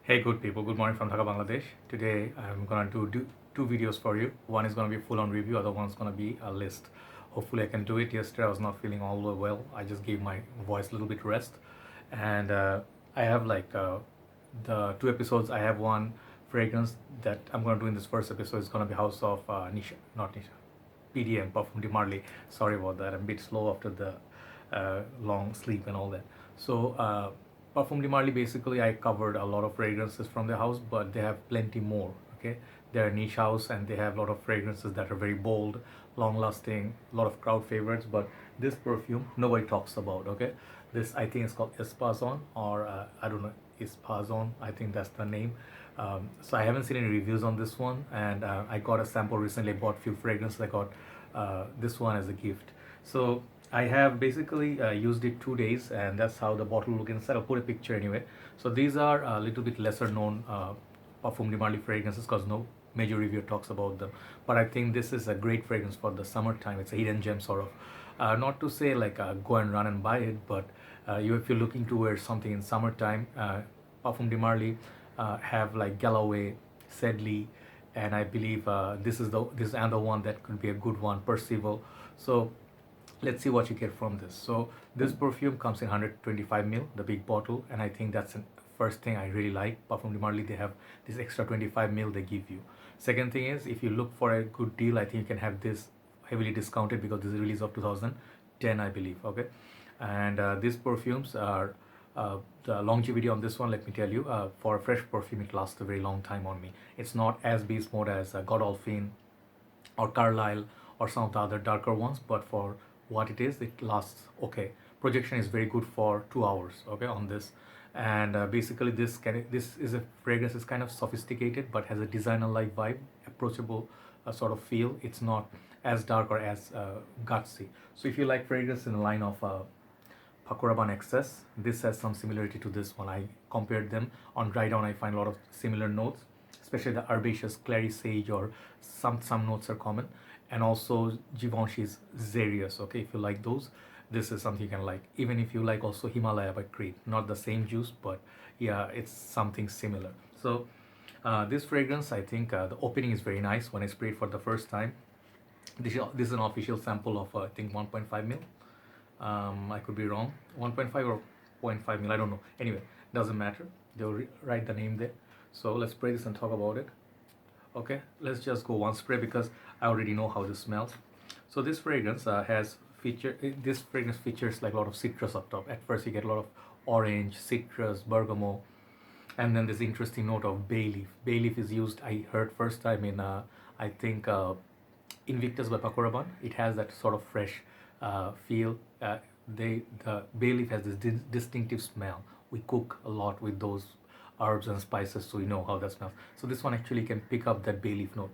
Hey good people, good morning from Dhaka, Bangladesh. Today I'm gonna do two videos for you. One is gonna be full-on review, other one's gonna be a list. Hopefully I can do it. Yesterday I was not feeling all the well. I just gave my voice a little bit rest, and I have the two episodes. I have one fragrance that I'm gonna do in this first episode. It's gonna be House of Nisha, not Nisha, PDM, Parfums De Marly. Sorry about that. I'm a bit slow after the long sleep and all that. So. Parfum de Marly, basically I covered a lot of fragrances from the house, but they have plenty more. Okay, they're a niche house and they have a lot of fragrances that are very bold, long lasting, a lot of crowd favorites. But this perfume nobody talks about. Okay, this I think is called Ispazon, or I don't know, Ispazon, I think that's the name. So I haven't seen any reviews on this one, and I got a sample recently. I bought few fragrances. I got this one as a gift. So I have basically used it 2 days, and that's how the bottle look inside. I'll put a picture anyway. So these are a little bit lesser known Parfum de Marly fragrances because no major reviewer talks about them. But I think this is a great fragrance for the summertime. It's a hidden gem sort of. Not to say like go and run and buy it, but if you're looking to wear something in summertime, Parfum de Marly have like Galloway, Sedley, and I believe this is another one that could be a good one, Percival. So let's see what you get from this. So this perfume comes in 125 ml, the big bottle, and I think that's the first thing I really like. Parfum de Marly, they have this extra 25 ml they give you. Second thing is, if you look for a good deal, I think you can have this heavily discounted because this is release of 2010, I believe. Okay, and these perfumes are the longevity on this one, let me tell you, for a fresh perfume it lasts a very long time on me. It's not as beast mode as Godolphin or Carlisle or some of the other darker ones, but for what it is, it lasts okay. Projection is very good for 2 hours, okay, on this. And basically this is a fragrance is kind of sophisticated but has a designer like vibe, approachable sort of feel. It's not as dark or as gutsy. So if you like fragrance in the line of Pakuraban Excess, this has some similarity to this one. I compared them on dry down. I find a lot of similar notes, especially the herbaceous clary sage, or some notes are common, and also Givenchy's Xerius. Okay, if you like those, this is something you can like. Even if you like also Himalaya by Creed, not the same juice, but yeah, it's something similar. So this fragrance, I think the opening is very nice. When I sprayed for the first time, this is an official sample of I think 1.5 mil. I could be wrong, 1.5 or 0.5 mil, I don't know. Anyway, doesn't matter. They'll write the name there. So let's spray this and talk about it. Okay, let's just go one spray because I already know how this smells. So this fragrance this fragrance features like a lot of citrus up top. At first you get a lot of orange, citrus, bergamot, and then this interesting note of bay leaf. Bay leaf is used, I heard first time in I think Invictus by Pakuraban. It has that sort of fresh feel. The bay leaf has this distinctive smell. We cook a lot with those herbs and spices, so you know how that smells. So this one actually can pick up that bay leaf note.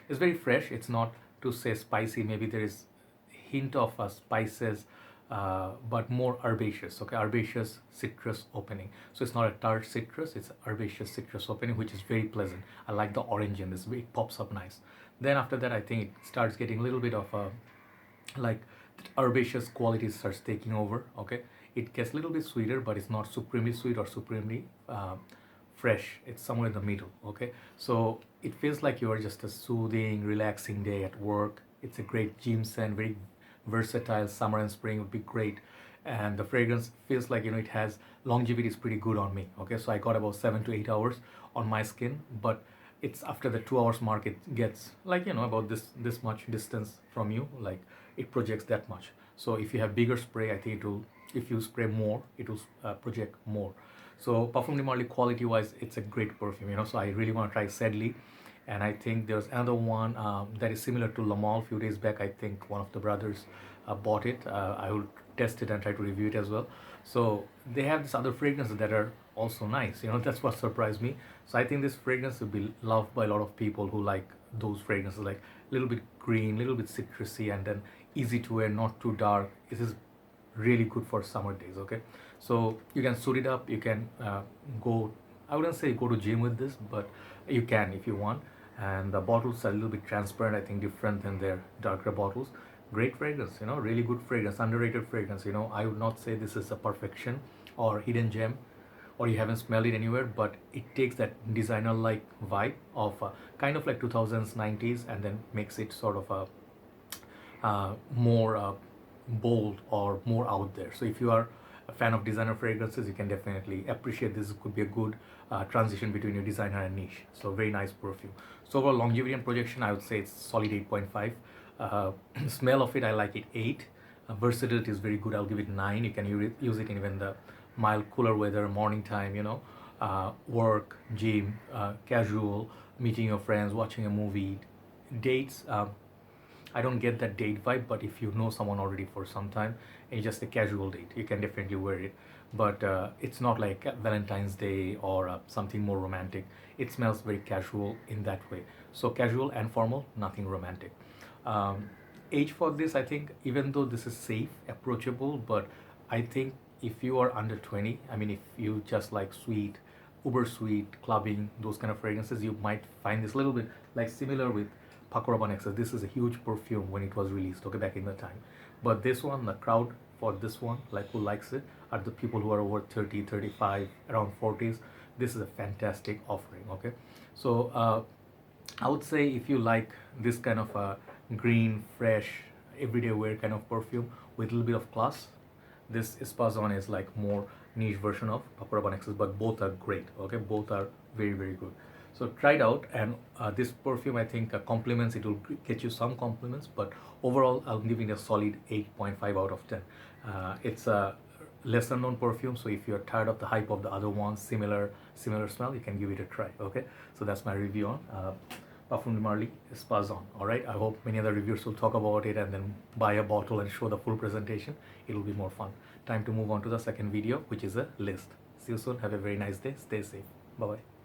It's very fresh. It's not to say spicy. Maybe there is hint of spices, but more herbaceous. Okay, herbaceous citrus opening. So it's not a tart citrus. It's herbaceous citrus opening, which is very pleasant. I like the orange in this. It pops up nice. Then after that, I think it starts getting a little bit of like herbaceous quality starts taking over. Okay, it gets a little bit sweeter, but it's not supremely sweet or supremely fresh. It's somewhere in the middle. Okay, so it feels like you are just a soothing, relaxing day at work. It's a great gym scent, very versatile. Summer and spring would be great, and the fragrance feels like it has longevity is pretty good on me. Okay, so I got about 7 to 8 hours on my skin, but it's after the 2 hours mark it gets like about this much distance from you, like it projects that much. So if you have bigger spray, I think it will, if you spray more, it will project more. So Parfum de Marly quality wise, it's a great perfume. So I really want to try Sedley, and I think there's another one that is similar to Lamal. A few days back, I think one of the brothers bought it. I will test it and try to review it as well. So they have this other fragrances that are also nice. That's what surprised me. So I think this fragrance will be loved by a lot of people who like those fragrances, like a little bit green, little bit citrusy, and then easy to wear, not too dark. This is really good for summer days. Okay, so you can suit it up. You can go, I wouldn't say go to gym with this, but you can if you want. And the bottles are a little bit transparent, I think, different than their darker bottles. Great fragrance, really good fragrance, underrated fragrance. I would not say this is a perfection or hidden gem, or you haven't smelled it anywhere, but it takes that designer like vibe of kind of like 2000s 90s, and then makes it sort of a more bold or more out there. So if you are a fan of designer fragrances, you can definitely appreciate this. Could be a good transition between your designer and niche. So very nice perfume. So overall longevity and projection, I would say it's solid 8.5. Smell of it, I like it 8. Versatility is very good. I'll give it 9. You can use it in even the mild, cooler weather, morning time, work, gym, casual, meeting your friends, watching a movie, dates. I don't get that date vibe, but if you know someone already for some time and it's just a casual date, you can definitely wear it. But it's not like Valentine's Day or something more romantic. It smells very casual in that way. So casual and formal, nothing romantic. Age for this, I think, even though this is safe, approachable, but I think if you are under 20, I mean, if you just like sweet, uber sweet, clubbing, those kind of fragrances, you might find this a little bit like similar with Pakora Excess. This is a huge perfume when it was released, okay, back in the time. But this one, the crowd for this one, like who likes it, are the people who are over 30, 35, around 40s. This is a fantastic offering, okay? So I would say if you like this kind of a green, fresh, everyday wear kind of perfume with a little bit of class, this Ispazon is like more niche version of Pakora Excess, but both are great, okay? Both are very, very good. So try it out, and this perfume, I think, compliments, it will get you some compliments, but overall I'm giving a solid 8.5 out of 10. It's a lesser known perfume, so if you're tired of the hype of the other ones, similar smell, you can give it a try, okay? So that's my review on Parfums De Marly Ispazon. Alright, I hope many other reviewers will talk about it and then buy a bottle and show the full presentation. It'll be more fun. Time to move on to the second video, which is a list. See you soon. Have a very nice day. Stay safe. Bye bye.